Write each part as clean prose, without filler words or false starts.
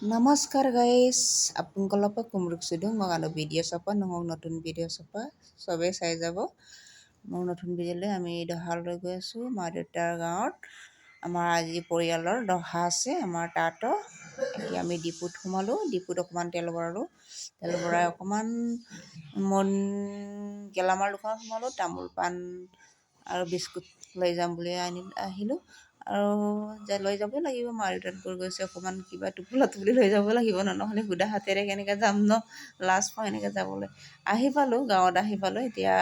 Namaskar guys, আপোনালোকক কুমৰুক চুদুং মই আনো ভিডিঅ' চাপা নহওক নতুন ভিডিঅ' চাপা চবেই চাই যাব। মোৰ নতুন ভিডিঅ'লৈ আমি দহালৈ গৈ আছোঁ মা দেউতাৰ গাঁৱত। আমাৰ আজি পৰিয়ালৰ দহা আছে আমাৰ তাত। এতিয়া আমি ডিপুত সোমালোঁ, ডিপুত অকণমান তেল ভৰালোঁ, তেল ভৰাই অকণমান মন গেলামাল দোকানত সোমালোঁ, তামোল পাণ আৰু বিস্কুট লৈ যাম বুলি আহিলোঁ। আৰু লৈ যাবই লাগিব, মা দেউতাত গৈ গৈছে অকণমান কিবা টোপোলা টোপলি লৈ যাব লাগিব নহ'লে সুদা হাতেৰে কেনেকৈ যাম ন, লাজ পাওঁ এনেকৈ যাবলৈ। আহি পালোঁ, গাঁৱত আহি পালোঁ। এতিয়া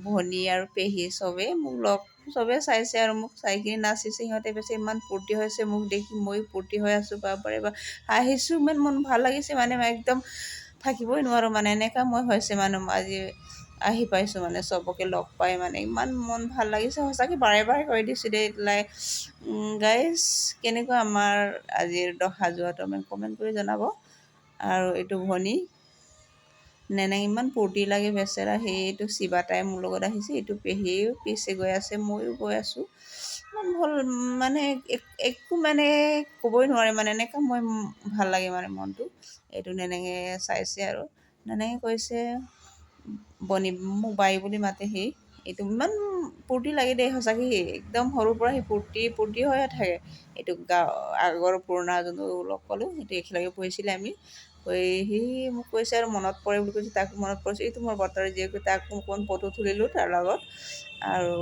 ভনী আৰু পেহী চবেই মোক চবেই চাইছে আৰু মোক চাই কিনি নাচিছে। সিহঁতে বেছি ইমান ফূৰ্তি হৈছে মোক দেখি, ময়ো ফূৰ্তি হৈ আছোঁ। বাৰে হাঁহিছোঁ, ইমান মন ভাল লাগিছে মানে একদম থাকিবই নোৱাৰোঁ মানে এনেকুৱা মই হৈছে মানে আজি আহি পাইছোঁ মানে চবকে লগ পাই মানে ইমান মন ভাল লাগিছে সঁচাকৈ। বাৰে বাৰে কৈ দিছোঁ দেই গাইজ, কেনেকুৱা আমাৰ আজিৰ দহা যোৱাটো আমি কমেণ্ট কৰি জনাব। আৰু এইটো ভনী নেনেং ইমান ফূৰ্তি লাগে বেচেৰা, সেইটো চিবা তাই মোৰ লগত আহিছে, এইটো পেহীও পিছে গৈ আছে, ময়ো গৈ আছোঁ। ইমান ভাল মানে একো মানে ক'বই নোৱাৰে মানে এনেকুৱা মই ভাল লাগে মানে মনটো। এইটো নেনেঙে চাইছে আৰু নেনেঙে কৈছে বনি মোক বাই বুলি মাতে। এইটো ইমান ফূৰ্তি লাগে দেই সঁচাকৈ, একদম সৰুৰ পৰা সি ফূৰ্তি হৈয়ে থাকে। এইটো আগৰ পুৰণা যোনটো লগ পালোঁ, সেইটো একেলগে পঢ়িছিলে আমি। সি মোক কৈছে আৰু মনত পৰে বুলি কৈছে, তাকো মনত পৰিছে। এইটো মোৰ বৰ্তাৰ জীয়েক, তাকো অকণমান ফটো তুলিলোঁ তাৰ লগত। আৰু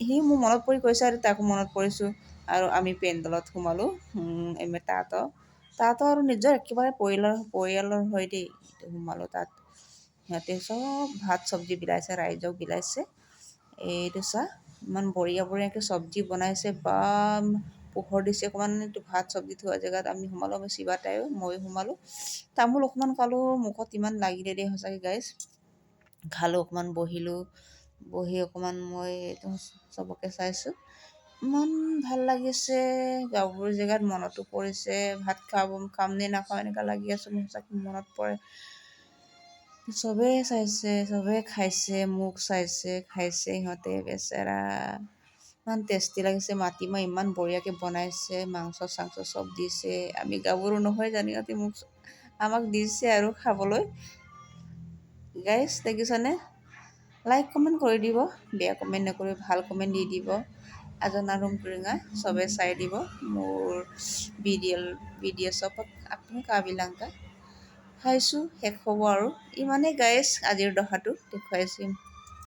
সি মোৰ মনত পৰি কৈছে আৰু তাকো মনত পৰিছোঁ। আৰু আমি পেণ্ডেলত সোমালোঁ তাতো আৰু নিজৰ একেবাৰে পৰিয়ালৰ হয় দেই। সোমালোঁ তাত, সিহঁতে চব ভাত চব্জি বিলাইছে, ৰাইজক বিলাইছে। এইটো চাহ ইমান বঢ়িয়া বঢ়িয়াকৈ চব্জি বনাইছে বা পোহৰ দিছে অকণমান। এইটো ভাত চব্জি থোৱা জেগাত আমি সোমালোঁ, আমি চিবা তাইও ময়ো সোমালোঁ। তামোল অকণমান খালোঁ, মুখত ইমান লাগিলে দেই সঁচাকৈ গাইজ। খালোঁ অকণমান, বহি অকণমান মই চবকে চাইছোঁ। ইমান ভাল লাগিছে, গাঁওবোৰ জেগাত মনতো পৰিছে। ভাত খাম নে নাখাওঁ এনেকুৱা লাগি আছোঁ, মোৰ সঁচাকৈ মনত পৰে। চবেই চাইছে, চবেই খাইছে, মোক চাইছে, খাইছে সিহঁতে বেচেৰা। ইমান টেষ্টি লাগিছে, মাটিমাহ ইমান বঢ়িয়াকৈ বনাইছে, মাংস চাংস চব দিছে। আমি গাভৰু নহয় জানো, সিহঁতে আমাক দিছে আৰু খাবলৈ। গাইজ দেখিছানে? লাইক কমেণ্ট কৰি দিব, বেয়া কমেণ্ট নকৰি ভাল কমেণ্ট দি দিব। আজনা ৰুমপুৰিঙা চবে চাই দিব মোৰ ভিডিঅ' চবত আপুনি কাবিলাংকা খাইছোঁ। শেষ হ'ব আৰু ইমানেই গাইজ, আজিৰ দহাটো দেখুৱাইছোঁ।